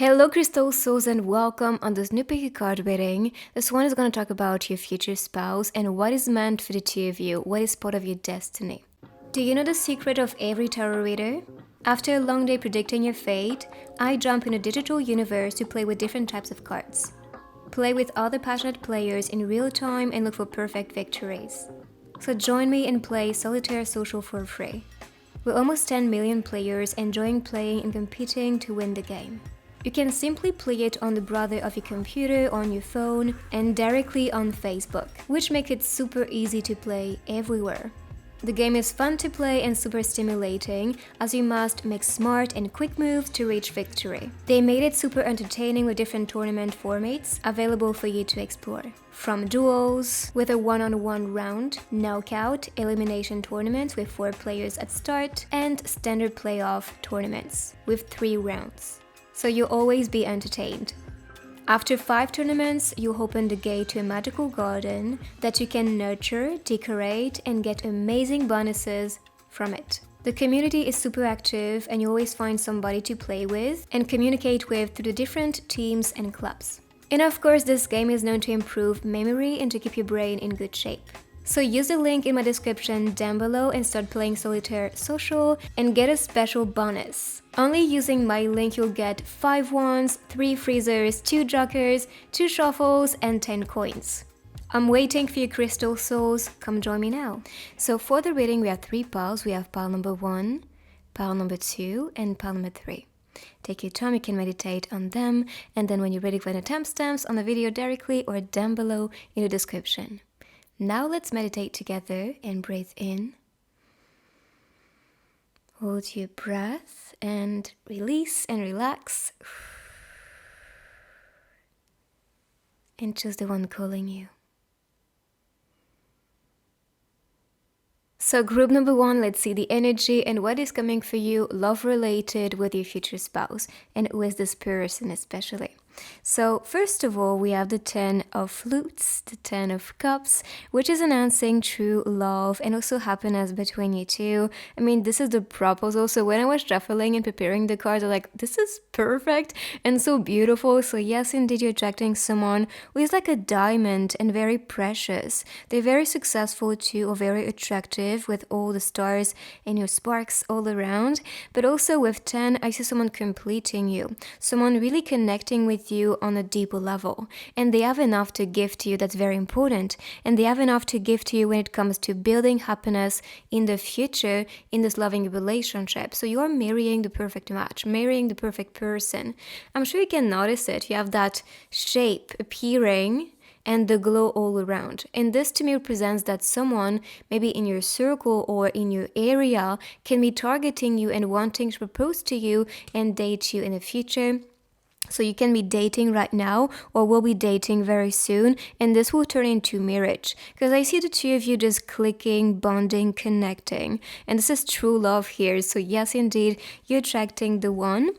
Hello, Crystal Souls, and welcome on this new picky card reading. This one is going to talk about your future spouse and what is meant for the two of you, what is part of your destiny. Do you know the secret of every tarot reader? After a long day predicting your fate, I jump in a digital universe to play with different types of cards. Play with other passionate players in real time and look for perfect victories. So join me and play Solitaire Social for free. We're almost 10 million players enjoying playing and competing to win the game. You can simply play it on the browser of your computer, on your phone, and directly on Facebook, which makes it super easy to play everywhere. The game is fun to play and super stimulating, as you must make smart and quick moves to reach victory. They made it super entertaining with different tournament formats available for you to explore. From duels with a one-on-one round, knockout, elimination tournaments with 4 players at start, and standard playoff tournaments with 3 rounds. So you'll always be entertained. After 5 tournaments, you'll open the gate to a magical garden that you can nurture, decorate, and get amazing bonuses from it. The community is super active and you always find somebody to play with and communicate with through the different teams and clubs. And of course, this game is known to improve memory and to keep your brain in good shape. So use the link in my description down below and start playing Solitaire Social and get a special bonus. Only using my link you'll get 5 wands, 3 freezers, 2 jokers, 2 shuffles, and 10 coins. I'm waiting for you, Crystal Souls. Come join me now. So for the reading we have 3 piles. We have pile number 1, pile number 2, and pile number 3. Take your time, you can meditate on them, and then when you're ready, find the timestamps on the video directly or down below in the description. Now let's meditate together and breathe in. Hold your breath and release and relax. And choose the one calling you. So group number 1, let's see the energy and what is coming for you love related with your future spouse and with this person especially. So first of all, we have the 10 of flutes, the 10 of cups, which is announcing true love and also happiness between you two. I mean, this is the proposal. So when I was shuffling and preparing the cards, I'm like, this is perfect and so beautiful. So yes, indeed, you're attracting someone who is like a diamond and very precious. They're very successful too, or very attractive with all the stars and your sparks all around. But also with 10, I see someone completing you, someone really connecting with you on a deeper level, and they have enough to give to you. That's very important, and they have enough to give to you when it comes to building happiness in the future in this loving relationship. So you are marrying the perfect match, marrying the perfect person. I'm sure you can notice it. You have that shape appearing and the glow all around. And this to me represents that someone, maybe in your circle or in your area, can be targeting you and wanting to propose to you and date you in the future. So you can be dating right now or will be dating very soon, and this will turn into marriage. Because I see the two of you just clicking, bonding, connecting. And this is true love here. So yes, indeed, you're attracting the one.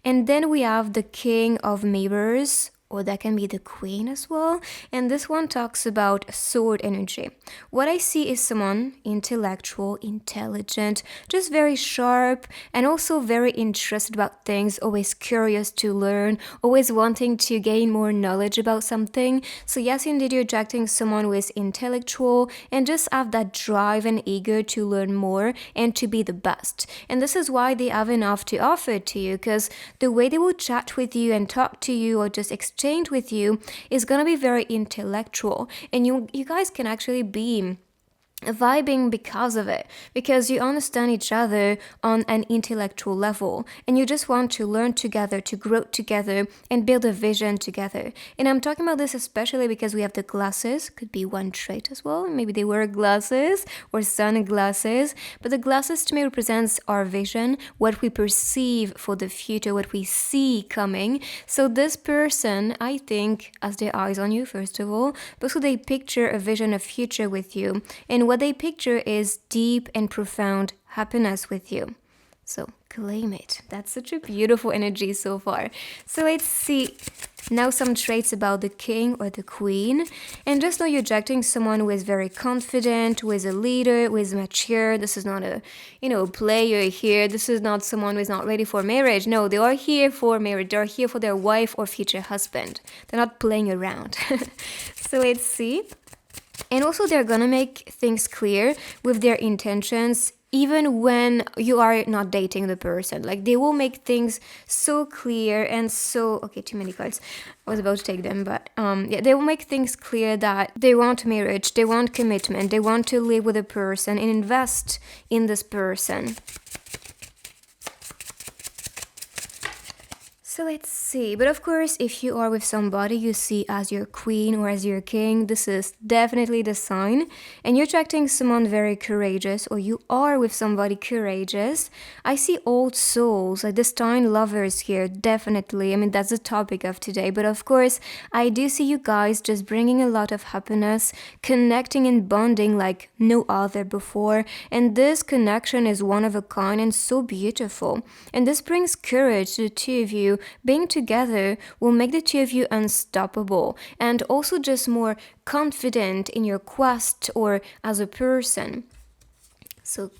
And then we have the King of Mirrors, or that can be the Queen as well. And this one talks about sword energy. What I see is someone intellectual, intelligent, just very sharp, and also very interested about things, always curious to learn, always wanting to gain more knowledge about something. So yes, indeed, you're attracting someone who is intellectual and just have that drive and eager to learn more and to be the best. And this is why they have enough to offer to you, because the way they will chat with you and talk to you or just exchange with you is going to be very intellectual, and you guys can actually be vibing because of it, because you understand each other on an intellectual level and you just want to learn together, to grow together and build a vision together. And I'm talking about this especially because we have the glasses, could be one trait as well, maybe they wear glasses or sunglasses, but the glasses to me represents our vision, what we perceive for the future, what we see coming. So this person, I think, has their eyes on you first of all, but so they picture a vision of future with you, and what they picture is deep and profound happiness with you. So claim it. That's such a beautiful energy so far. So let's see now some traits about the king or the queen. And just know you're attracting someone who is very confident, who is a leader, who is mature. This is not a, player here. This is not someone who is not ready for marriage. No, they are here for marriage. They are here for their wife or future husband. They're not playing around. So let's see. And also they're gonna make things clear with their intentions even when you are not dating the person. Like they will make things so clear and so, okay, too many cards. I was about to take them, but yeah, they will make things clear that they want marriage, they want commitment, they want to live with a person and invest in this person. So let's see. But of course, if you are with somebody you see as your queen or as your king, this is definitely the sign. And you're attracting someone very courageous, or you are with somebody courageous. I see old souls, like destined lovers here, definitely. I mean, that's the topic of today. But of course, I do see you guys just bringing a lot of happiness, connecting and bonding like no other before. And this connection is one of a kind and so beautiful. And this brings courage to the two of you. Being together will make the two of you unstoppable and also just more confident in your quest or as a person. So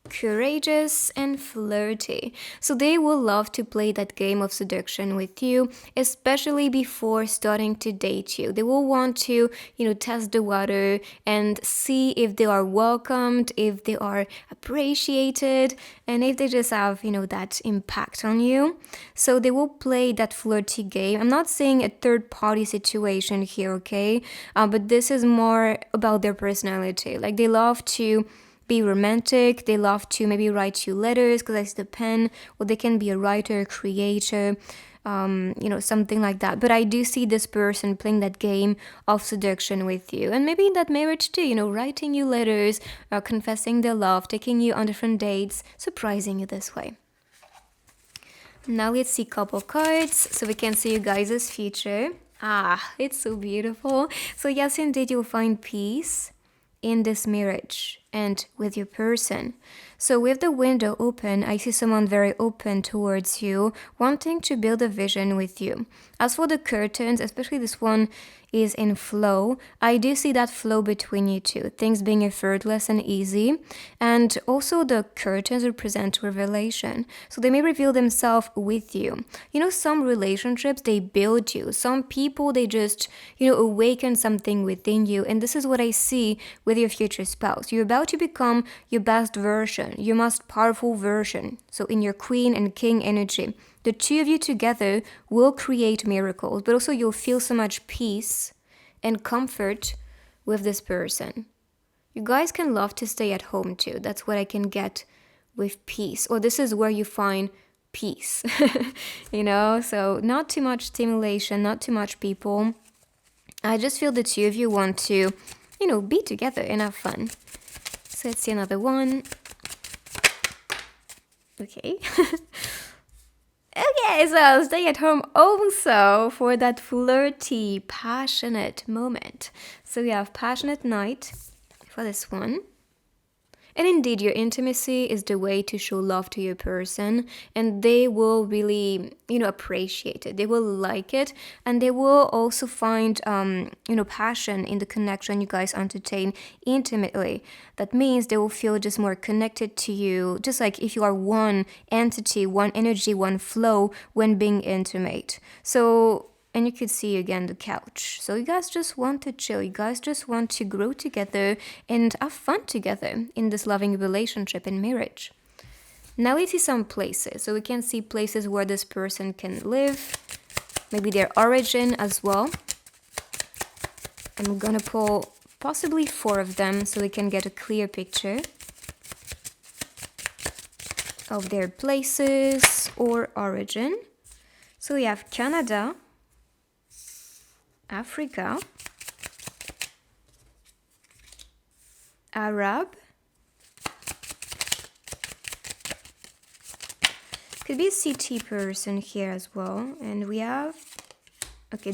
courageous and flirty. So they will love to play that game of seduction with you, especially before starting to date you. They will want to, test the water and see if they are welcomed, if they are appreciated, and if they just have, that impact on you. So they will play that flirty game. I'm not saying a third party situation here, okay? But this is more about their personality. Like they love to be romantic, they love to maybe write you letters because I see the pen, or they can be a writer, creator, something like that. But I do see this person playing that game of seduction with you, and maybe in that marriage too, writing you letters, confessing their love, taking you on different dates, surprising you this way. Now let's see couple cards so we can see you guys' future. It's so beautiful. So yes, indeed, you'll find peace in this marriage and with your person. So with the window open, I see someone very open towards you, wanting to build a vision with you. As for the curtains, especially this one is in flow, I do see that flow between you two, things being effortless and easy. And also the curtains represent revelation. So they may reveal themselves with you. Some relationships, they build you. Some people, they just, awaken something within you. And this is what I see with your future spouse. You're about to become your best version, your most powerful version. So in your queen and king energy, the two of you together will create miracles, but also you'll feel so much peace and comfort with this person. You guys can love to stay at home too. That's what I can get with peace. Or this is where you find peace, so not too much stimulation, not too much people. I just feel the two of you want to, be together and have fun. So let's see another one. Okay. Okay, so stay at home also for that flirty, passionate moment. So we have passionate night for this one. And indeed, your intimacy is the way to show love to your person, and they will really, appreciate it. They will like it, and they will also find, passion in the connection you guys entertain intimately. That means they will feel just more connected to you, just like if you are one entity, one energy, one flow when being intimate. So, and you could see again the couch. So you guys just want to chill. You guys just want to grow together and have fun together in this loving relationship and marriage. Now let's see some places. So we can see places where this person can live, maybe their origin as well. I'm gonna pull possibly 4 of them so we can get a clear picture of their places or origin. So we have Canada, Africa, Arab, could be a city person here as well, and we have,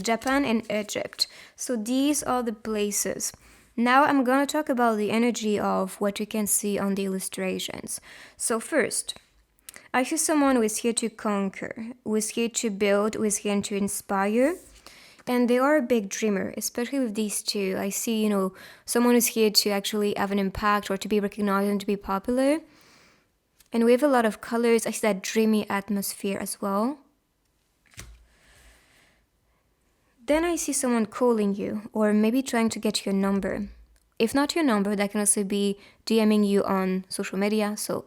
Japan and Egypt. So these are the places. Now I'm gonna talk about the energy of what you can see on the illustrations. So first, I see someone who is here to conquer, who is here to build, who is here to inspire. And they are a big dreamer, especially with these two. I see, someone who's here to actually have an impact or to be recognized and to be popular. And we have a lot of colors. I see that dreamy atmosphere as well. Then I see someone calling you or maybe trying to get your number. If not your number, that can also be DMing you on social media. So,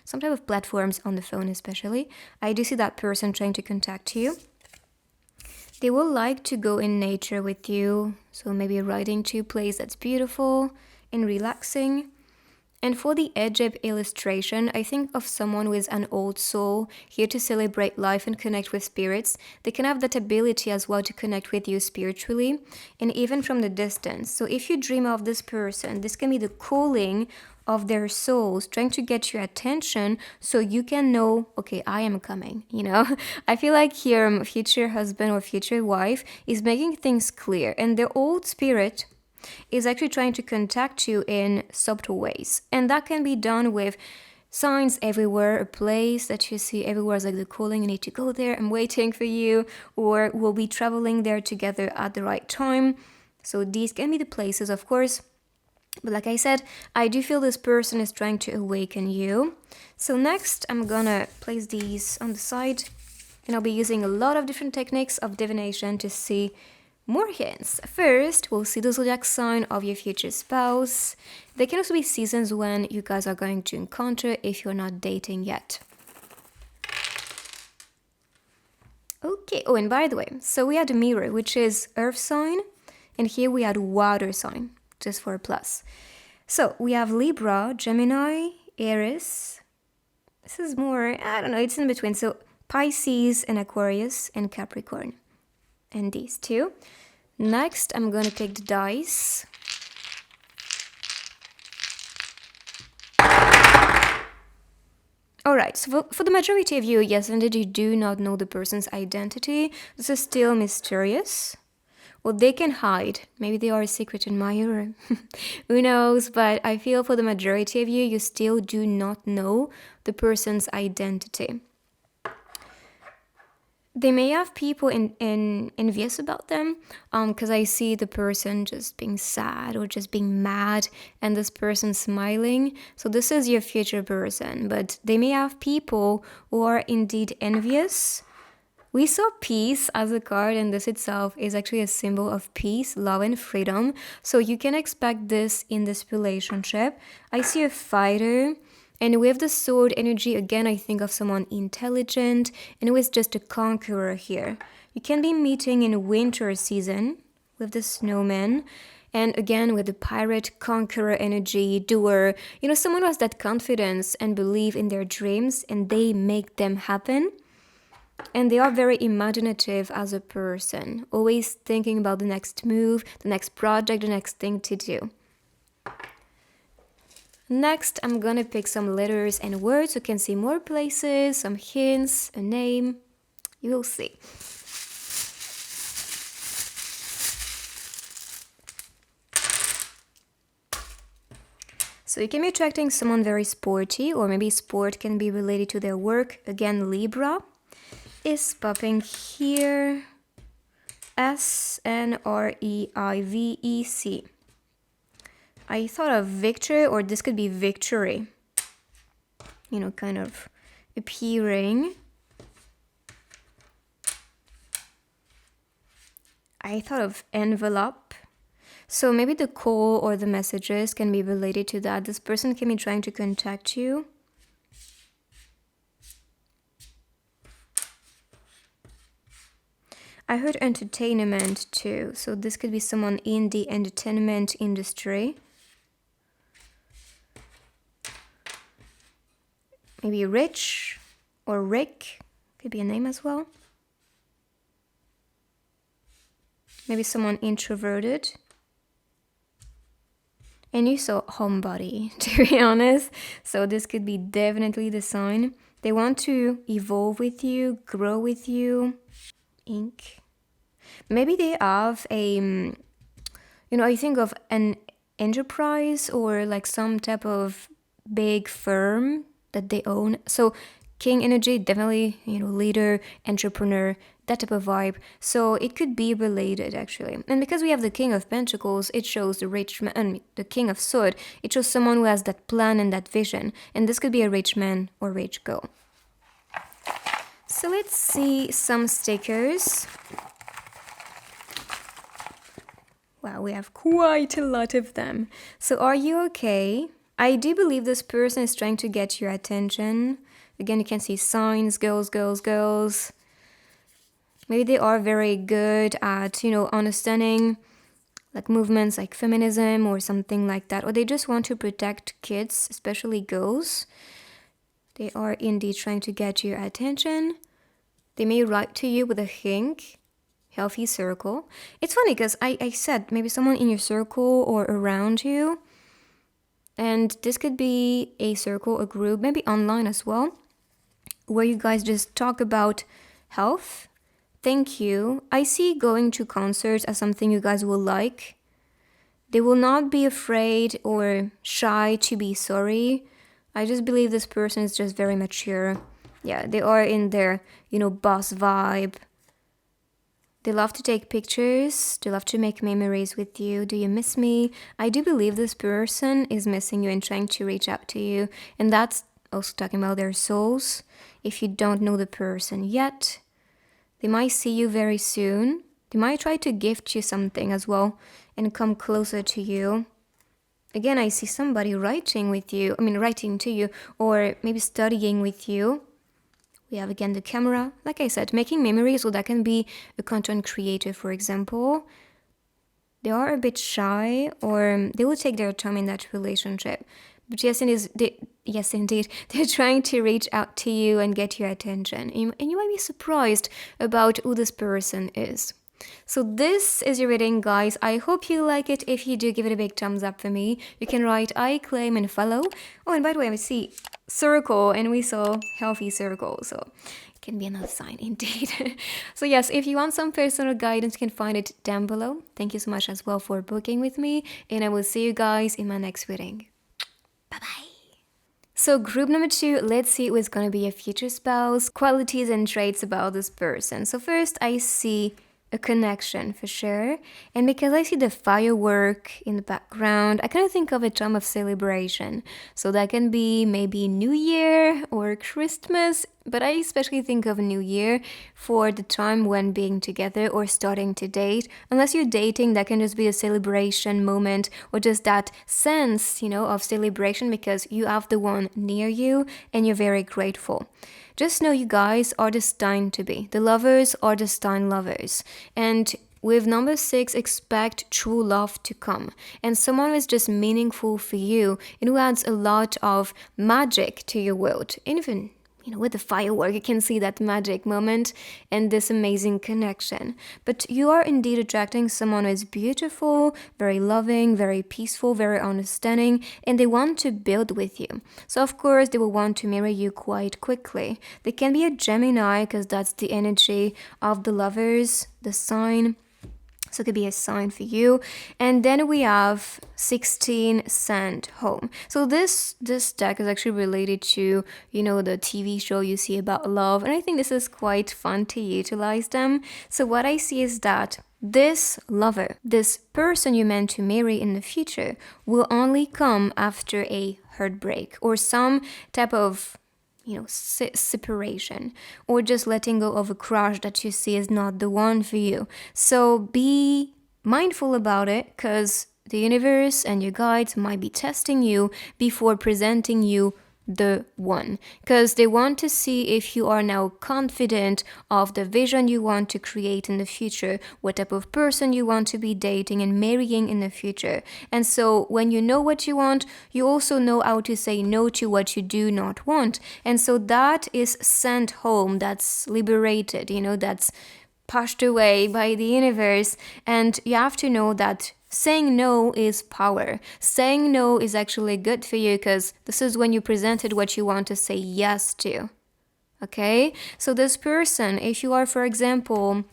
some type of platforms on the phone especially. I do see that person trying to contact you. They will like to go in nature with you. So maybe riding to a place that's beautiful and relaxing. And for the Egypt illustration, I think of someone with an old soul, here to celebrate life and connect with spirits. They can have that ability as well to connect with you spiritually and even from the distance. So if you dream of this person, this can be the calling of their souls trying to get your attention so you can know, okay, I am coming, I feel like your future husband or future wife is making things clear, and the old spirit is actually trying to contact you in subtle ways. And that can be done with signs everywhere, a place that you see everywhere is like the calling, you need to go there, I'm waiting for you, or we'll be traveling there together at the right time. So these can be the places, of course. But like I said, I do feel this person is trying to awaken you. So next, I'm gonna place these on the side, and I'll be using a lot of different techniques of divination to see more hints. First, we'll see the zodiac sign of your future spouse. There can also be seasons when you guys are going to encounter if you're not dating yet. Okay, oh, and by the way, so we had a mirror, which is earth sign, and here we had water sign, just for a plus. So we have Libra, Gemini, Aries. This is more, I don't know, it's in between. So Pisces and Aquarius and Capricorn. And these two. Next, I'm going to take the dice. Alright, so for the majority of you, yes, indeed, you do not know the person's identity. This is still mysterious. Well, they can hide. Maybe they are a secret admirer. Who knows? But I feel for the majority of you, you still do not know the person's identity. They may have people envious about them, because I see the person just being sad or just being mad and this person smiling. So this is your future person, but they may have people who are indeed envious. We saw peace as a card, and this itself is actually a symbol of peace, love, and freedom. So you can expect this in this relationship. I see a fighter. And with the sword energy, again, I think of someone intelligent and who is just a conqueror here. You can be meeting in winter season with the snowman. And again, with the pirate conqueror energy, doer, someone who has that confidence and believe in their dreams and they make them happen. And they are very imaginative as a person, always thinking about the next move, the next project, the next thing to do. Next, I'm gonna pick some letters and words so you can see more places, some hints, a name. You will see. So you can be attracting someone very sporty, or maybe sport can be related to their work. Again, Libra is popping here. SNREIVEC. I thought of victor, or this could be victory. Kind of appearing. I thought of envelope. So maybe the call or the messages can be related to that. This person can be trying to contact you. I heard entertainment too. So this could be someone in the entertainment industry. Maybe Rich or Rick, could be a name as well. Maybe someone introverted. And you saw homebody, to be honest. So this could be definitely the sign. They want to evolve with you, grow with you. Ink. Maybe they have a, I think of an enterprise or like some type of big firm that they own. So king energy, definitely, leader, entrepreneur, that type of vibe. So it could be related actually. And because we have the king of pentacles, it shows the rich man, and the king of sword, it shows someone who has that plan and that vision. And this could be a rich man or rich girl. So let's see some stickers. Wow, we have quite a lot of them. So are you okay? I do believe this person is trying to get your attention. Again, you can see signs, girls, girls, girls. Maybe they are very good at, understanding like movements like feminism or something like that. Or they just want to protect kids, especially girls. They are indeed trying to get your attention. They may write to you with a hink, healthy circle. It's funny because I said maybe someone in your circle or around you. And this could be a circle, a group, maybe online as well, where you guys just talk about health. Thank you. I see going to concerts as something you guys will like. They will not be afraid or shy to be sorry. I just believe this person is just very mature. Yeah, they are in their, boss vibe. They love to take pictures. They love to make memories with you. Do you miss me? I do believe this person is missing you and trying to reach out to you. And that's also talking about their souls. If you don't know the person yet, they might see you very soon. They might try to gift you something as well and come closer to you. Again, I see somebody writing to you, or maybe studying with you. We have again the camera. Like I said, making memories, so that can be a content creator, for example. They are a bit shy, or they will take their time in that relationship. But yes, indeed, they're trying to reach out to you and get your attention. And you might be surprised about who this person is. So this is your reading, guys. I hope you like it. If you do, give it a big thumbs up for me. You can write I claim and follow. Oh, and by the way, I see circle, and we saw healthy circle, so it can be another sign indeed. So yes, if you want some personal guidance, you can find it down below. Thank you so much as well for booking with me, and I will see you guys in my next reading. Bye-bye. So group number 2, let's see who is going to be a future spouse, qualities and traits about this person. So first, I see a connection for sure. And because I see the firework in the background, I kind of think of a time of celebration. So that can be maybe New Year or Christmas, but I especially think of New Year for the time when being together or starting to date. Unless you're dating, that can just be a celebration moment or just that sense, of celebration because you have the one near you and you're very grateful. Just know you guys are destined to be. The lovers are destined lovers. And with number 6, expect true love to come. And someone who is just meaningful for you and who adds a lot of magic to your world. And even with the firework, you can see that magic moment and this amazing connection. But you are indeed attracting someone who is beautiful, very loving, very peaceful, very understanding, and they want to build with you. So of course, they will want to marry you quite quickly. They can be a Gemini because that's the energy of the lovers, the sign. So it could be a sign for you. And then we have 16 sent home. So this deck is actually related to, the TV show you see about love. And I think this is quite fun to utilize them. So what I see is that this lover, this person you meant to marry in the future, will only come after a heartbreak or some type of separation, or just letting go of a crush that you see is not the one for you. So be mindful about it, because the universe and your guides might be testing you before presenting you the one, because they want to see if you are now confident of the vision you want to create in the future, what type of person you want to be dating and marrying in the future. And so when you know what you want, you also know how to say no to what you do not want. And so that is sent home, that's liberated, that's pushed away by the universe. And you have to know that saying no is power. Saying no is actually good for you, because this is when you presented what you want to say yes to. Okay? So this person, if you are, for example,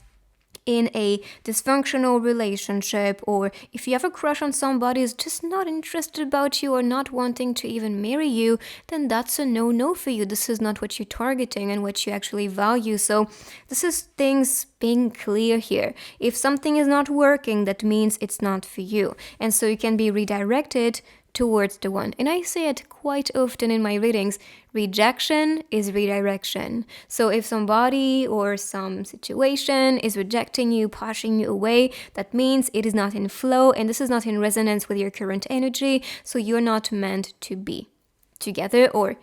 in a dysfunctional relationship, or if you have a crush on somebody who's just not interested about you or not wanting to even marry you, then that's a no for you. This is not what you're targeting and what you actually value. So this is things being clear here. If something is not working, that means it's not for you, and so you can be redirected towards the one. And I say it quite often in my readings, rejection is redirection. So if somebody or some situation is rejecting you, pushing you away, that means it is not in flow and this is not in resonance with your current energy, so you're not meant to be together or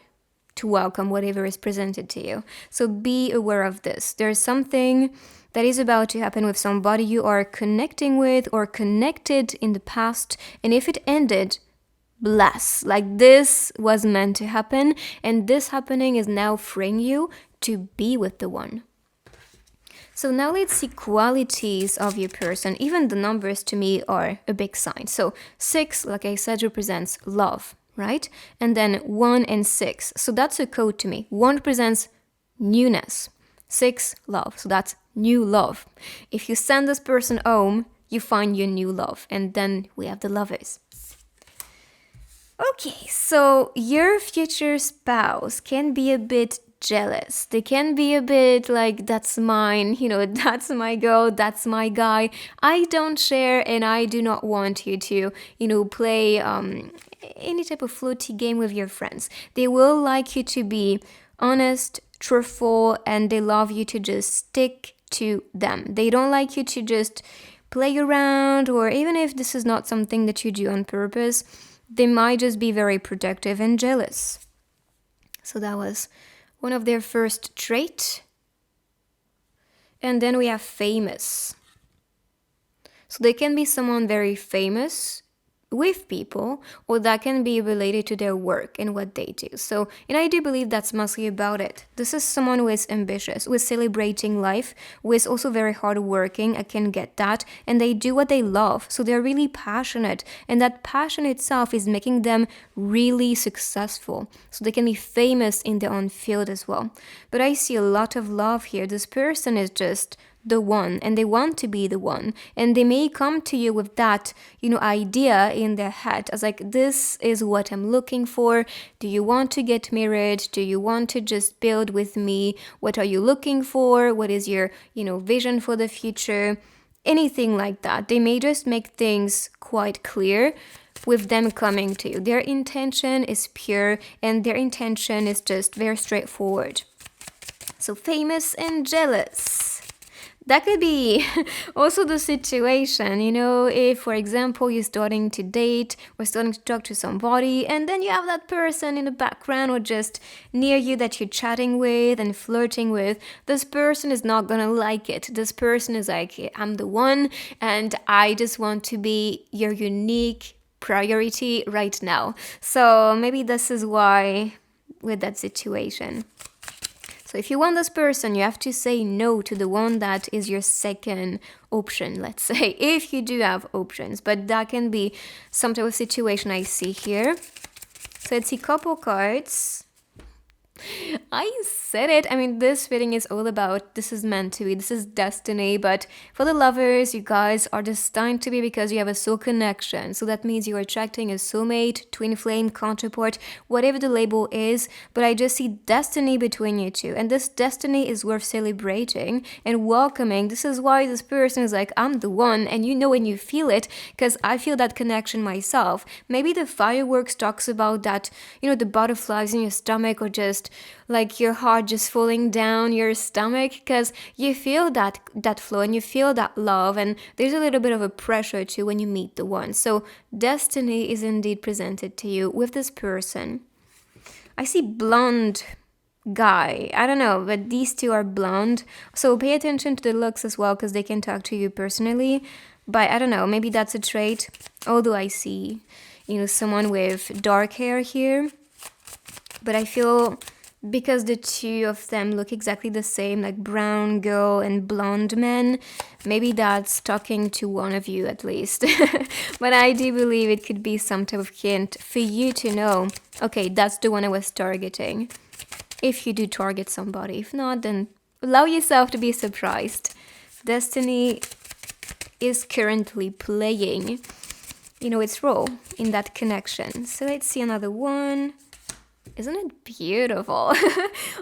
to welcome whatever is presented to you. So be aware of this. There's something that is about to happen with somebody you are connecting with or connected in the past, and if it ended, bless. Like this was meant to happen, and this happening is now freeing you to be with the one. So now let's see qualities of your person. Even the numbers to me are a big sign. So 6, like I said, represents love, right? And then 1 and 6. So that's a code to me. 1 represents newness. 6, love. So that's new love. If you send this person home, you find your new love. And then we have the lovers. Okay, so your future spouse can be a bit jealous. They can be a bit like, that's mine, that's my girl, that's my guy. I don't share and I do not want you to, play any type of floaty game with your friends. They will like you to be honest, truthful, and they love you to just stick to them. They don't like you to just play around, or even if this is not something that you do on purpose, they might just be very protective and jealous. So that was one of their first traits. And then we have famous. So they can be someone very famous with people, or that can be related to their work and what they do. So, and I do believe that's mostly about it. This is someone who is ambitious, who is celebrating life, who is also very hardworking. I can get that. And they do what they love. So they're really passionate. And that passion itself is making them really successful. So they can be famous in their own field as well. But I see a lot of love here. This person is just the one, and they want to be the one, and they may come to you with that idea in their head as like, this is what I'm looking for. Do you want to get married? Do you want to just build with me? What are you looking for? What is your vision for the future? Anything like that. They may just make things quite clear with them coming to you. Their intention is pure, and their intention is just very straightforward. So famous and jealous. That could be also the situation, if, for example, you're starting to date or starting to talk to somebody, and then you have that person in the background or just near you that you're chatting with and flirting with. This person is not gonna like it. This person is like, I'm the one, and I just want to be your unique priority right now. So maybe this is why with that situation. So if you want this person, you have to say no to the one that is your second option, let's say, if you do have options. But that can be some type of situation I see here. So let's see couple cards. I said it. I mean, this reading is all about this is meant to be, this is destiny. But for the lovers, you guys are destined to be because you have a soul connection. So that means you are attracting a soulmate, twin flame, counterpart, whatever the label is. But I just see destiny between you two. And this destiny is worth celebrating and welcoming. This is why this person is like, I'm the one. And when you feel it, because I feel that connection myself. Maybe the fireworks talks about that, the butterflies in your stomach, or just like your heart just falling down your stomach, because you feel that flow and you feel that love, and there's a little bit of a pressure too when you meet the one. So destiny is indeed presented to you with this person. I see blonde guy. I don't know, but these two are blonde, so pay attention to the looks as well, because they can talk to you personally. But I don't know, maybe that's a trait. Although I see someone with dark hair here, but I feel because the two of them look exactly the same, like brown girl and blonde man, maybe that's talking to one of you at least. But I do believe it could be some type of hint for you to know, okay, that's the one I was targeting. If you do target somebody. If not, then allow yourself to be surprised. destiny is currently playing, its role in that connection. So let's see another one. Isn't it beautiful?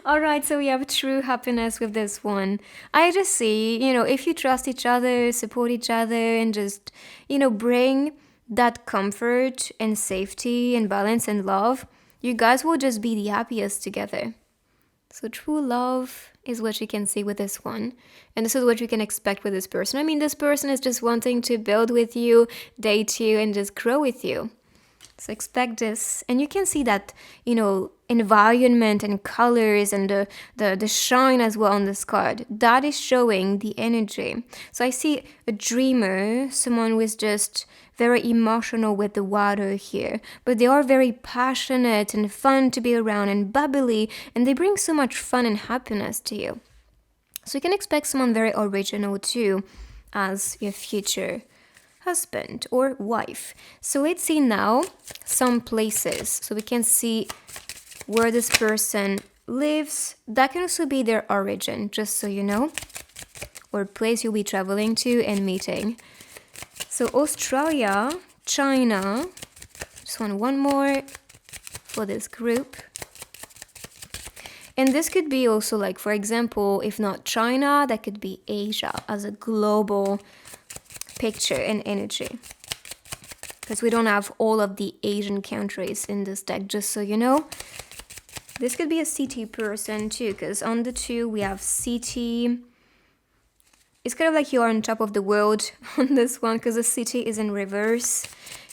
All right, so we have true happiness with this one. I just see, if you trust each other, support each other, and just, bring that comfort and safety and balance and love, you guys will just be the happiest together. So true love is what you can see with this one. And this is what you can expect with this person. I mean, this person is just wanting to build with you, date you, and just grow with you. So expect this. And you can see that, environment and colors and the shine as well on this card. That is showing the energy. So I see a dreamer, someone who is just very emotional with the water here. But they are very passionate and fun to be around and bubbly. And they bring so much fun and happiness to you. So you can expect someone very original too as your future husband or wife. So let's see now some places. So we can see where this person lives. That can also be their origin, just so you know, or place you'll be traveling to and meeting. So Australia, China, just want one more for this group. And this could be also like, for example, if not China, that could be Asia as a global picture and energy, because we don't have all of the Asian countries in this deck, just so you know. This could be a city person too, because on the 2 we have city. It's kind of like you are on top of the world on this one, because the city is in reverse.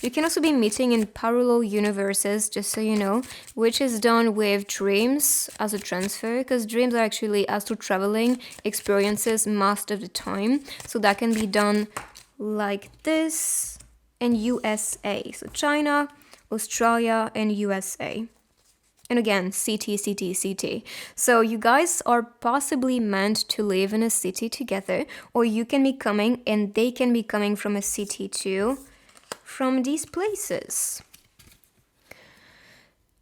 You can also be meeting in parallel universes, just so you know, which is done with dreams as a transfer, because dreams are actually astral traveling experiences most of the time. So that can be done like this, and USA. So China, Australia, and USA. And again, city, city, city. So you guys are possibly meant to live in a city together, or you can be coming and they can be coming from a city too, from these places.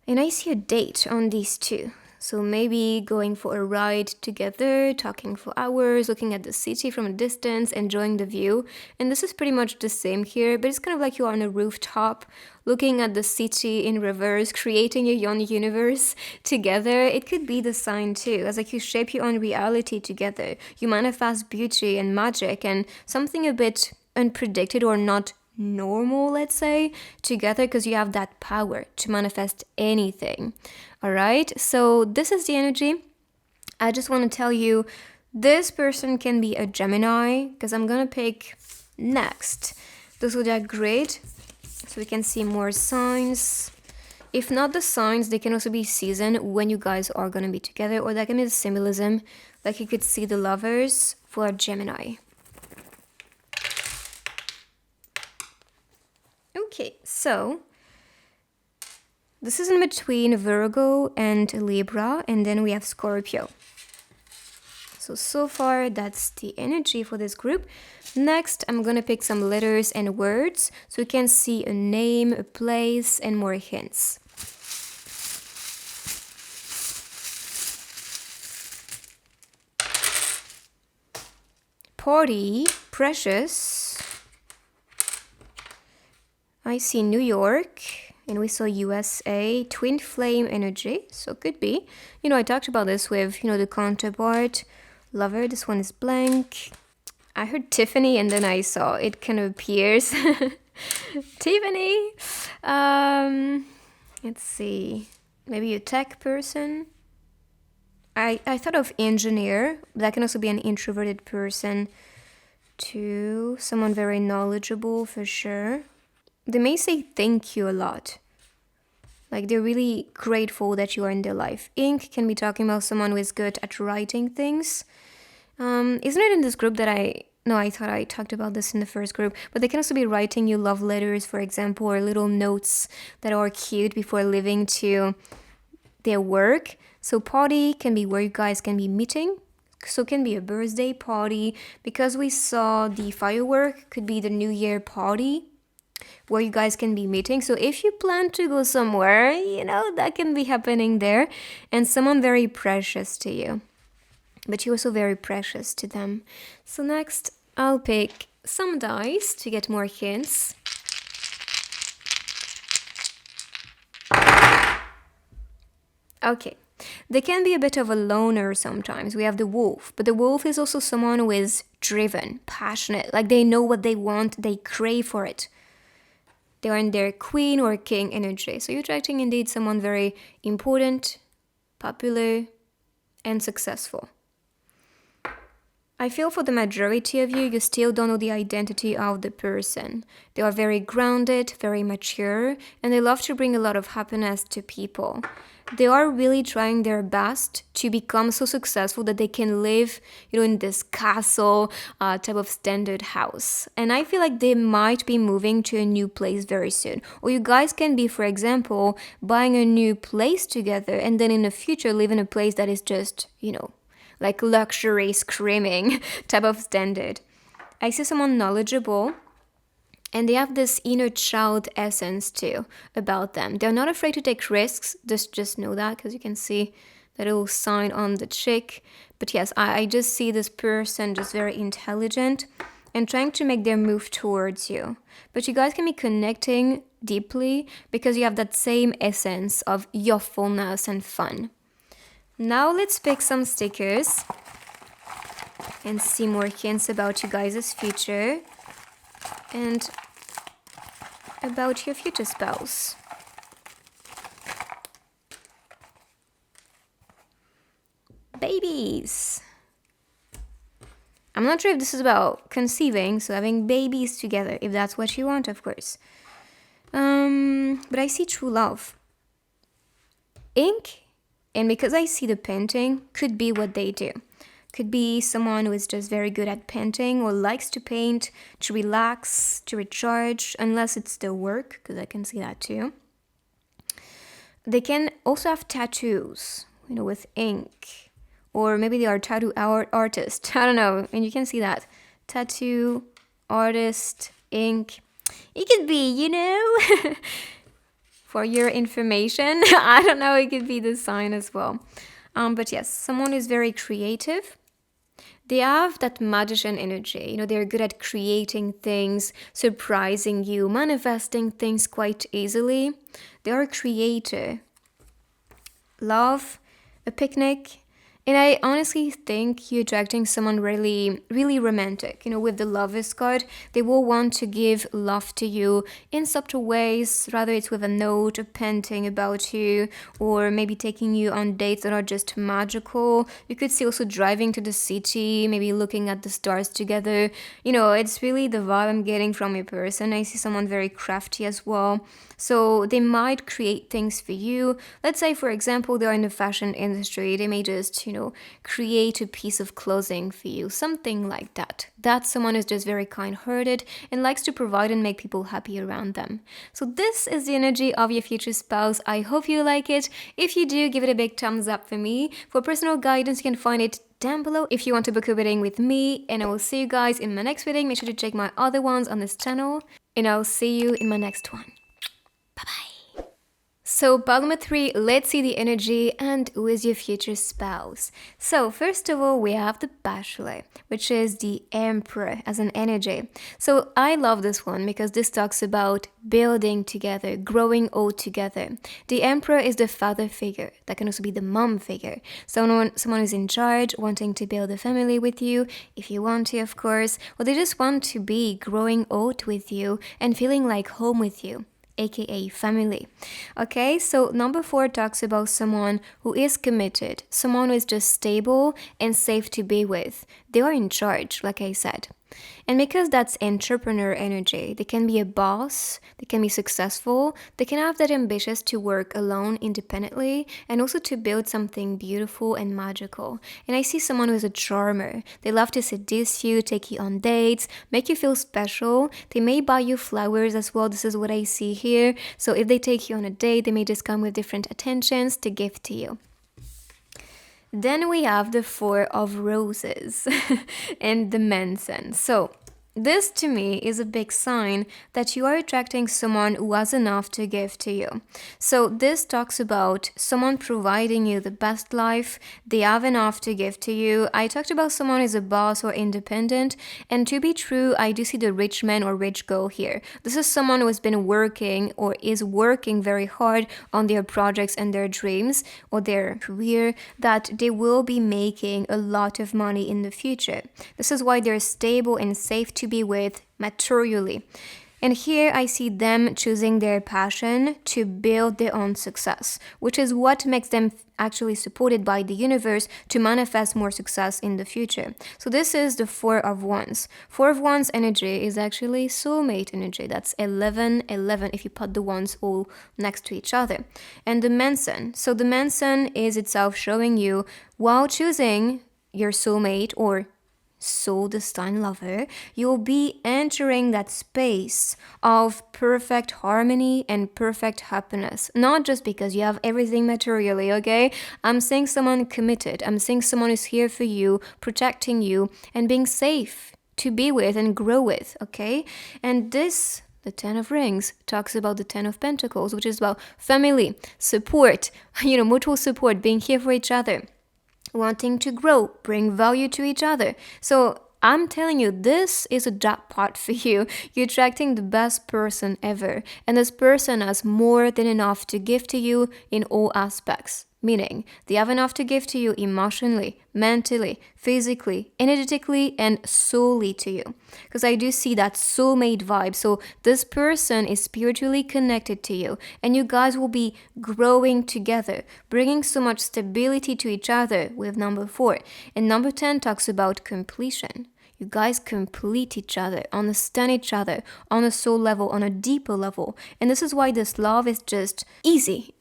And I see a date on these two. So maybe going for a ride together, talking for hours, looking at the city from a distance, enjoying the view. And this is pretty much the same here, but it's kind of like you're on a rooftop, looking at the city in reverse, creating your own universe together. It could be the sign too, as like you shape your own reality together. You manifest beauty and magic and something a bit unpredicted or not normal, let's say, together, because you have that power to manifest anything. All right, so this is the energy. I just want to tell you, this person can be a Gemini, because I'm gonna pick next the zodiac grid, so we can see more signs. If not the signs, they can also be season when you guys are gonna be together, or that can be the symbolism, like you could see the lovers for Gemini. Okay, so this is in between Virgo and Libra, and then we have Scorpio. So far, that's the energy for this group. Next, I'm going to pick some letters and words so you can see a name, a place, and more hints. Party, precious. I see New York, and we saw USA, twin flame energy, so could be. I talked about this with, the counterpart, lover, this one is blank. I heard Tiffany, and then I saw it kind of appears. Tiffany! Let's see, maybe a tech person. I thought of engineer, but that can also be an introverted person too. Someone very knowledgeable for sure. They may say thank you a lot. Like they're really grateful that you are in their life. Ink can be talking about someone who is good at writing things. Isn't it in this group that I thought I talked about this in the first group, but they can also be writing you love letters, for example, or little notes that are cute before leaving to their work. So party can be where you guys can be meeting. So it can be a birthday party, because we saw the firework, could be the New Year party where you guys can be meeting. So if you plan to go somewhere, that can be happening there. And someone very precious to you. but you're also very precious to them. So next, I'll pick some dice to get more hints. Okay, they can be a bit of a loner sometimes. We have the wolf, but the wolf is also someone who is driven, passionate, like they know what they want, they crave for it. They are in their queen or king energy. So you're attracting indeed someone very important, popular, and successful. I feel for the majority of you, you still don't know the identity of the person. They are very grounded, very mature, and they love to bring a lot of happiness to people. They are really trying their best to become so successful that they can live, in this castle type of standard house. And I feel like they might be moving to a new place very soon. Or you guys can be, for example, buying a new place together and then in the future live in a place that is just, like luxury screaming type of standard. I see someone knowledgeable, and they have this inner child essence too about them. They're not afraid to take risks. Just know that, because you can see that little sign on the chick. But yes, I just see this person just very intelligent and trying to make their move towards you. But you guys can be connecting deeply because you have that same essence of youthfulness and fun. Now let's pick some stickers and see more hints about you guys' future and about your future spouse. Babies. I'm not sure if this is about conceiving, so having babies together, if that's what you want, of course. But I see true love. Ink. And because I see the painting, could be what they do. Could be someone who is just very good at painting or likes to paint, to relax, to recharge, unless it's their work, because I can see that too. They can also have tattoos, with ink. Or maybe they are tattoo artist. I don't know, and you can see that. Tattoo, artist, ink. It could be, for your information. I don't know, it could be the sign as well. But yes, someone is very creative. They have that magician energy. They're good at creating things, surprising you, manifesting things quite easily. They are a creator. Love, a picnic. And I honestly think you're attracting someone really, really romantic. With the Lovers card, they will want to give love to you in subtle ways. Rather it's with a note, a painting about you, or maybe taking you on dates that are just magical. You could see also driving to the city, maybe looking at the stars together. It's really the vibe I'm getting from your person. I see someone very crafty as well. So they might create things for you. Let's say, for example, they're in the fashion industry. They may just, create a piece of clothing for you, something like that. That someone is just very kind-hearted and likes to provide and make people happy around them. So this is the energy of your future spouse. I hope you like it. If you do, give it a big thumbs up for me. For personal guidance, you can find it down below if you want to book a reading with me, and I will see you guys in my next reading. Make sure to check my other ones on this channel, and I'll see you in my next one. Bye-bye. So part number 3, let's see the energy and who is your future spouse. So first of all, we have the Bachelor, which is the Emperor as an energy. So I love this one because this talks about building together, growing old together. The Emperor is the father figure. That can also be the mom figure. Someone who's in charge, wanting to build a family with you, if you want to, of course. Or they just want to be growing old with you and feeling like home with you, aka family. Okay, so number 4 talks about someone who is committed, someone who is just stable and safe to be with. They are in charge, like I said. And because that's entrepreneur energy, they can be a boss, they can be successful, they can have that ambitious to work alone independently and also to build something beautiful and magical. And I see someone who's a charmer. They love to seduce you, take you on dates, make you feel special. They may buy you flowers as well. This is what I see here. So if they take you on a date, they may just come with different attentions to give to you. Then we have the 4 of Roses and the Manson. So This to me is a big sign that you are attracting someone who has enough to give to you. So this talks about someone providing you the best life. They have enough to give to you. I talked about someone who is a boss or independent, and to be true, I do see the rich man or rich girl here. This is someone who has been working or is working very hard on their projects and their dreams or their career, that they will be making a lot of money in the future. This is why they're stable and safe to be with materially. And here I see them choosing their passion to build their own success, which is what makes them actually supported by the universe to manifest more success in the future. So this is the Four of Wands. Four of Wands energy is actually soulmate energy. That's 11, 11 if you put the wands all next to each other. And the Manson. So the Manson is itself showing you while choosing your soulmate or soul destined lover, you'll be entering that space of perfect harmony and perfect happiness. Not just because you have everything materially, okay? I'm saying someone committed. I'm saying someone who's here for you, protecting you, and being safe to be with and grow with, okay? And this, the Ten of Rings, talks about the Ten of Pentacles, which is about family, support, mutual support, being here for each other, wanting to grow, bring value to each other. So I'm telling you, this is a jackpot for you. You're attracting the best person ever. And this person has more than enough to give to you in all aspects. Meaning, they have enough to give to you emotionally, mentally, physically, energetically, and soully to you. Because I do see that soulmate vibe. So this person is spiritually connected to you, and you guys will be growing together, bringing so much stability to each other with number 4. And number 10 talks about completion. You guys complete each other, understand each other on a soul level, on a deeper level. And this is why this love is just easy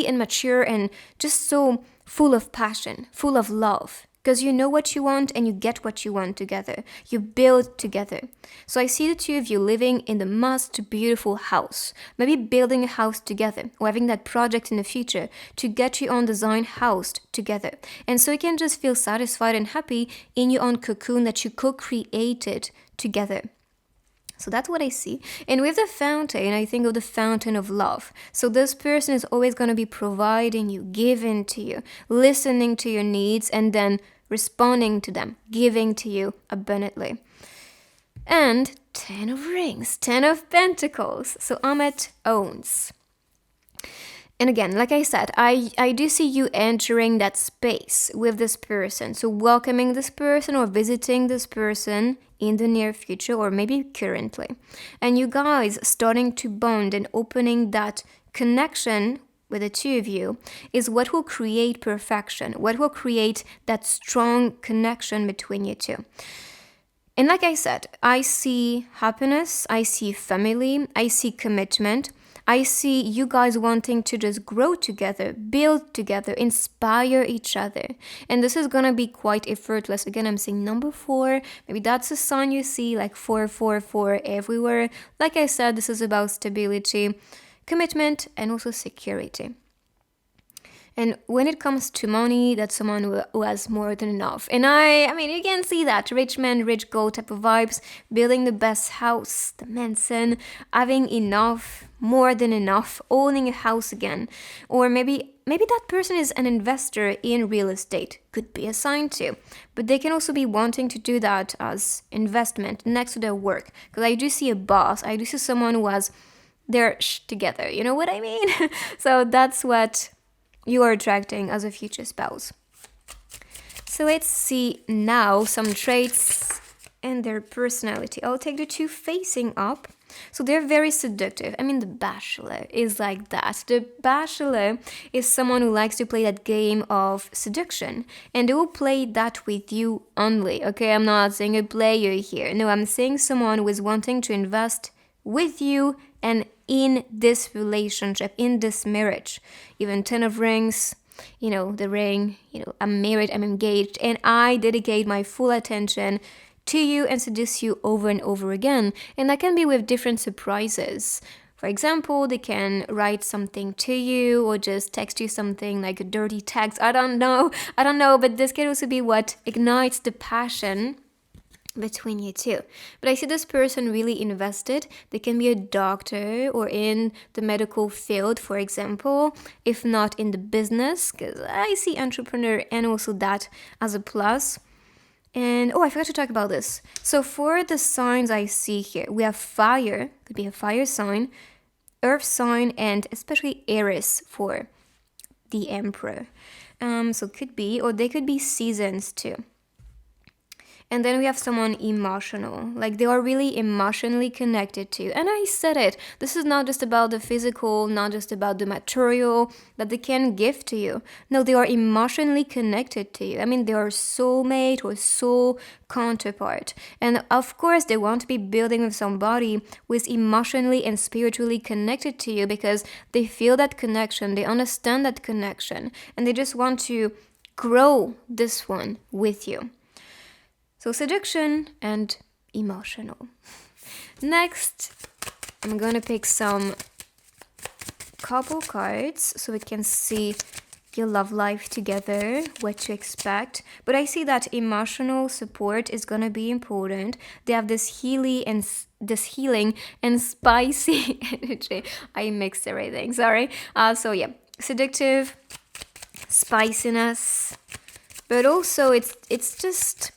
and mature and just so full of passion, full of love. Because you know what you want and you get what you want together. You build together. So I see the two of you living in the most beautiful house. Maybe building a house together or having that project in the future to get your own design house together. And so you can just feel satisfied and happy in your own cocoon that you co-created together. So that's what I see. And with the fountain, I think of the fountain of love. So this person is always going to be providing you, giving to you, listening to your needs, and then responding to them, giving to you abundantly. And 10 of Rings, 10 of Pentacles. So Ahmet owns. And again, like I said, I do see you entering that space with this person. So welcoming this person or visiting this person in the near future or maybe currently. And you guys starting to bond and opening that connection with the two of you is what will create perfection, what will create that strong connection between you two. And like I said, I see happiness, I see family, I see commitment. I see you guys wanting to just grow together, build together, inspire each other. And this is going to be quite effortless. Again, I'm seeing number 4. Maybe that's a sign you see, like 444 everywhere. Like I said, this is about stability, commitment, and also security. And when it comes to money, that's someone who has more than enough. And I mean, you can see that rich man, rich girl type of vibes, building the best house, the mansion, having enough, more than enough, owning a house again. Or maybe that person is an investor in real estate. Could be a sign too. But they can also be wanting to do that as investment next to their work. Because I do see a boss. I do see someone who has their together. You know what I mean? So that's what you are attracting as a future spouse. So let's see now some traits and their personality. I'll take the 2 facing up. So they're very seductive. I mean, the Bachelor is like that. The Bachelor is someone who likes to play that game of seduction. And they will play that with you only. Okay, I'm not saying a player here. No, I'm saying someone who is wanting to invest with you and in this relationship, in this marriage. Even 10 of Rings, the ring, I'm married, I'm engaged, and I dedicate my full attention to you and seduce you over and over again. And that can be with different surprises. For example, they can write something to you or just text you something like a dirty text. I don't know, but this can also be what ignites the passion between you two. But I see this person really invested. They can be a doctor or in the medical field, for example, if not in the business, because I see entrepreneur and also that as a plus. And I forgot to talk about this. So for the signs I see here, we have fire, could be a fire sign, earth sign, and especially Aries for the emperor. So could be, or they could be seasons too. And then we have someone emotional, like they are really emotionally connected to. And I said it, this is not just about the physical, not just about the material that they can give to you. No, they are emotionally connected to you. I mean, they are soulmate or soul counterpart. And of course, they want to be building with somebody who is emotionally and spiritually connected to you because they feel that connection, they understand that connection, and they just want to grow this one with you. So seduction and emotional. Next, I'm gonna pick some couple cards so we can see your love life together, what to expect. But I see that emotional support is gonna be important. They have this healing and spicy energy. I mixed everything, sorry. So yeah, seductive, spiciness, but also it's just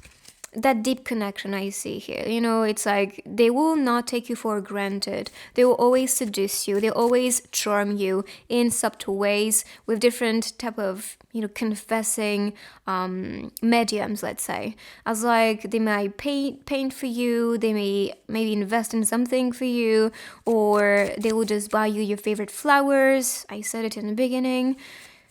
that deep connection I see here. You know, it's like they will not take you for granted. They will always seduce you. They always charm you in subtle ways with different type of, confessing mediums, let's say. As like they might paint for you, they may maybe invest in something for you, or they will just buy you your favorite flowers. I said it in the beginning.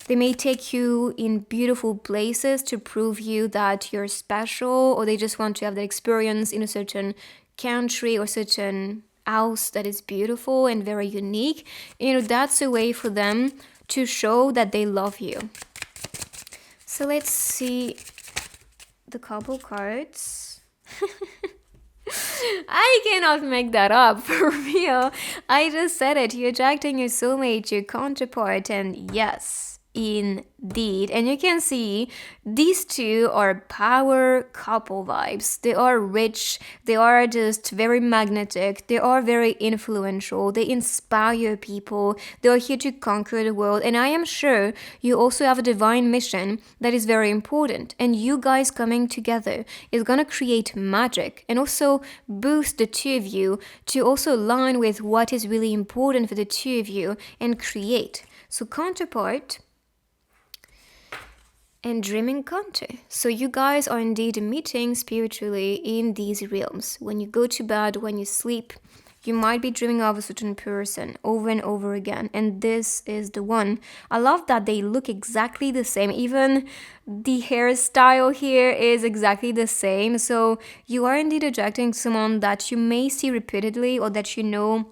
They may take you in beautiful places to prove you that you're special, or they just want to have that experience in a certain country or certain house that is beautiful and very unique. That's a way for them to show that they love you. So let's see the couple cards. I cannot make that up, for real. I just said it. You're attracting your soulmate, your counterpart, and yes, indeed. And you can see these two are power couple vibes. They are rich, they are just very magnetic, they are very influential, they inspire people, they are here to conquer the world. And I am sure you also have a divine mission that is very important, and you guys coming together is gonna create magic and also boost the two of you to also align with what is really important for the two of you and create. So counterpart and dreaming counter. So you guys are indeed meeting spiritually in these realms. When you go to bed, when you sleep, you might be dreaming of a certain person over and over again. And this is the one. I love that they look exactly the same. Even the hairstyle here is exactly the same. So you are indeed attracting someone that you may see repeatedly, or that you know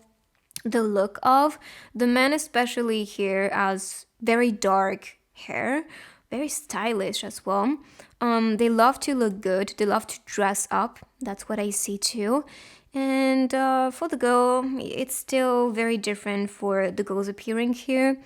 the look of. The man especially here has very dark hair, very stylish as well. They love to look good. They love to dress up. That's what I see too. And for the girl, it's still very different for the girls appearing here.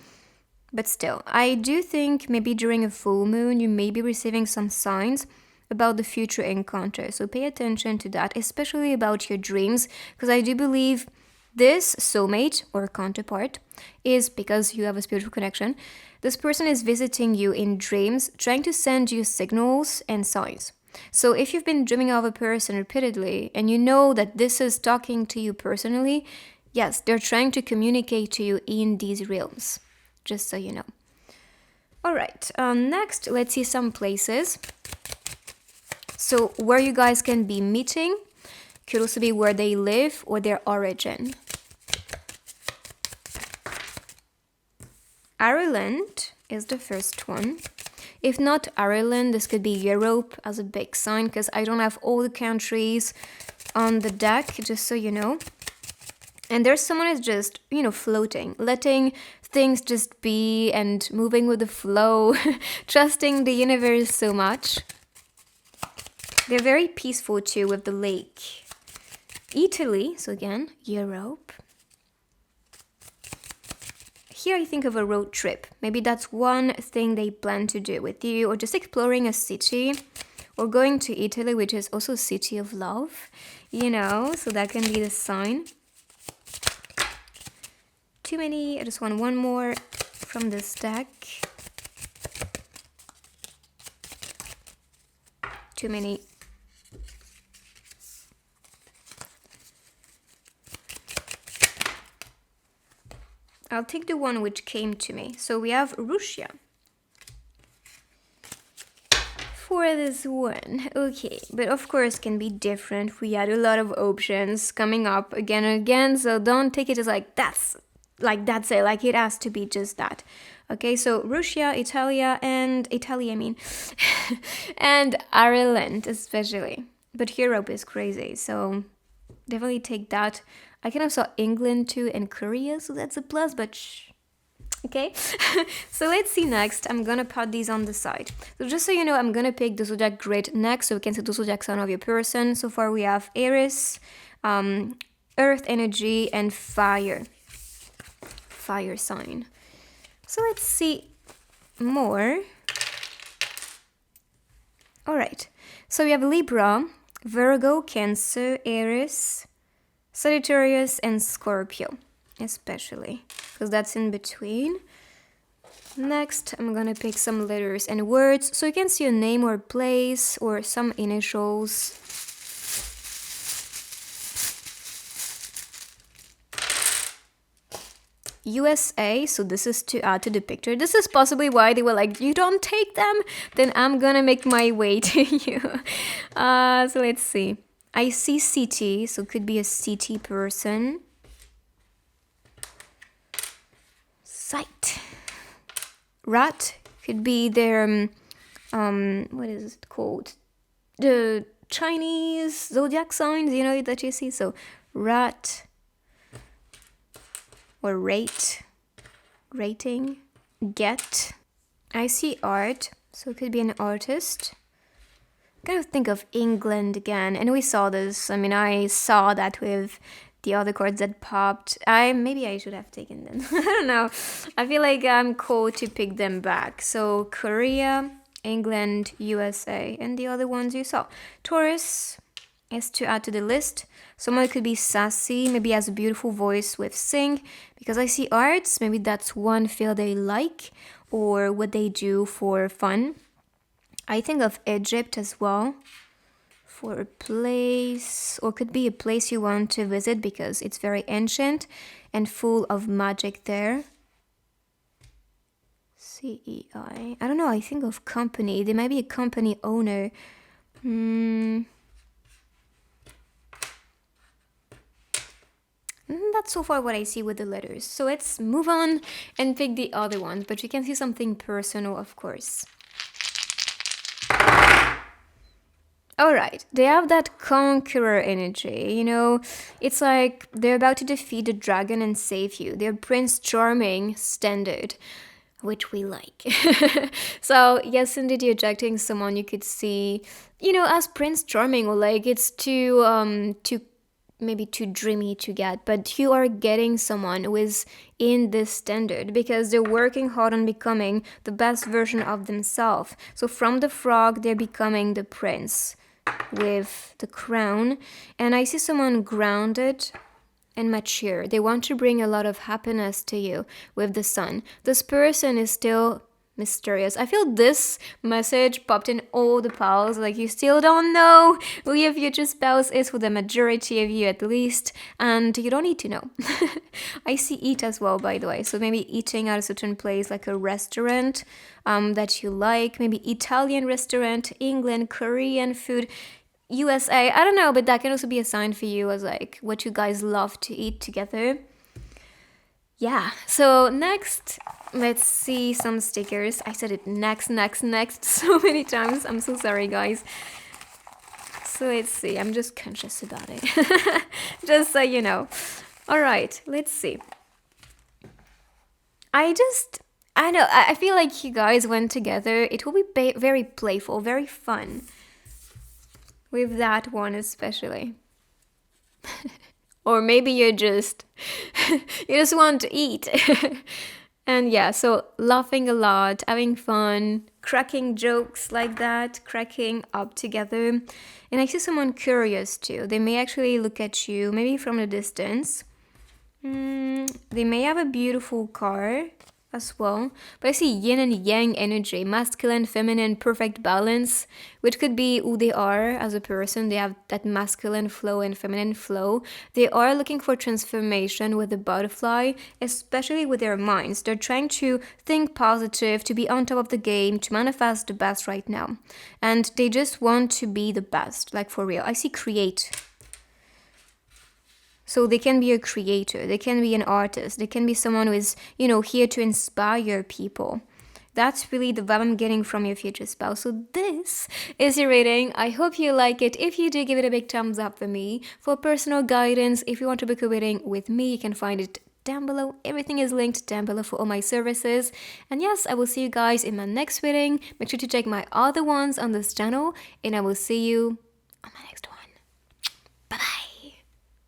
But still, I do think maybe during a full moon, you may be receiving some signs about the future encounter. So pay attention to that, especially about your dreams, because I do believe this soulmate or counterpart is, because you have a spiritual connection, this person is visiting you in dreams, trying to send you signals and signs. So if you've been dreaming of a person repeatedly and you know that this is talking to you personally, yes, they're trying to communicate to you in these realms, just so you know. All right, next, let's see some places. So where you guys can be meeting, could also be where they live or their origin. Ireland is the first one. If not Ireland, this could be Europe as a big sign, because I don't have all the countries on the deck, just so you know. And there's someone who's just, floating, letting things just be and moving with the flow, trusting the universe so much. They're very peaceful too with the lake. Italy, so again, Europe. Here I think of a road trip. Maybe that's one thing they plan to do with you, or just exploring a city, or going to Italy, which is also city of love, so that can be the sign. Too many. I just want one more from this deck. Too many. I'll take the one which came to me. So we have Russia. For this one, okay, but of course can be different. We had a lot of options coming up again and again, so don't take it as that's it, like it has to be just that. Okay, so Russia, Italy, I mean, and Ireland especially. But Europe is crazy, so definitely take that. I kind of saw England too and Korea, so that's a plus, but okay. So let's see next. I'm gonna put these on the side. So just so you know, I'm gonna pick the zodiac grid next, so we can see the zodiac sign of your person. So far we have Aries, earth energy, and fire sign. So let's see more. All right, so we have Libra, Virgo, Cancer, Aries, Sagittarius, and Scorpio, especially because that's in between. Next, I'm gonna pick some letters and words, so you can see a name or place or some initials. USA, so this is to add to the picture. This is possibly why they were like, you don't take them? Then I'm gonna make my way to you. So let's see. I see city, so could be a city person. Sight. Rat could be their, what is it called? The Chinese zodiac signs, that you see. So rat or rating, get. I see art, so it could be an artist. Kind of think of England again, and we saw this. I mean, I saw that with the other cards that popped. Maybe I should have taken them. I don't know. I feel like I'm cool to pick them back. So Korea, England, USA, and the other ones you saw. Taurus is to add to the list. Someone could be sassy, maybe has a beautiful voice with sing, because I see arts. Maybe that's one field they like or what they do for fun. I think of Egypt as well for a place, or could be a place you want to visit because it's very ancient and full of magic there. CEI. I don't know, I think of company. There might be a company owner. That's so far what I see with the letters. So let's move on and pick the other ones, but you can see something personal, of course. All right, they have that conqueror energy, it's like they're about to defeat the dragon and save you. They're Prince Charming standard, which we like. So yes, indeed, you're attracting someone you could see, as Prince Charming, or like it's maybe too dreamy to get, but you are getting someone who is in this standard because they're working hard on becoming the best version of themselves. So from the frog, they're becoming the prince with the crown. And I see someone grounded and mature. They want to bring a lot of happiness to you with the sun. This person is still mysterious. I feel this message popped in all the piles, like you still don't know who your future spouse is, for the majority of you at least, and you don't need to know. I see eat as well, by the way, so maybe eating at a certain place, like a restaurant that you like, maybe Italian restaurant, England, Korean food, USA, I don't know, but that can also be a sign for you as like what you guys love to eat together. Yeah, so next, let's see some stickers. I said it next so many times. I'm so sorry, guys. So let's see. I'm just conscious about it. Just so you know. All right, let's see. I know, I feel like you guys went together. It will be very playful, very fun. With that one especially. Or maybe you just want to eat. And yeah, so laughing a lot, having fun, cracking jokes like that, cracking up together. And I see someone curious too. They may actually look at you, maybe from a distance. They may have a beautiful car as well. But I see yin and yang energy, masculine, feminine, perfect balance, which could be who they are as a person. They have that masculine flow and feminine flow. They are looking for transformation with the butterfly, especially with their minds. They're trying to think positive, to be on top of the game, to manifest the best right now. And they just want to be the best, like for real. I see create. So they can be a creator, they can be an artist, they can be someone who is, here to inspire people. That's really the vibe I'm getting from your future spouse. So this is your rating. I hope you like it. If you do, give it a big thumbs up for me. For personal guidance, if you want to book a reading with me, you can find it down below. Everything is linked down below for all my services. And yes, I will see you guys in my next reading. Make sure to check my other ones on this channel, and I will see you on my next one.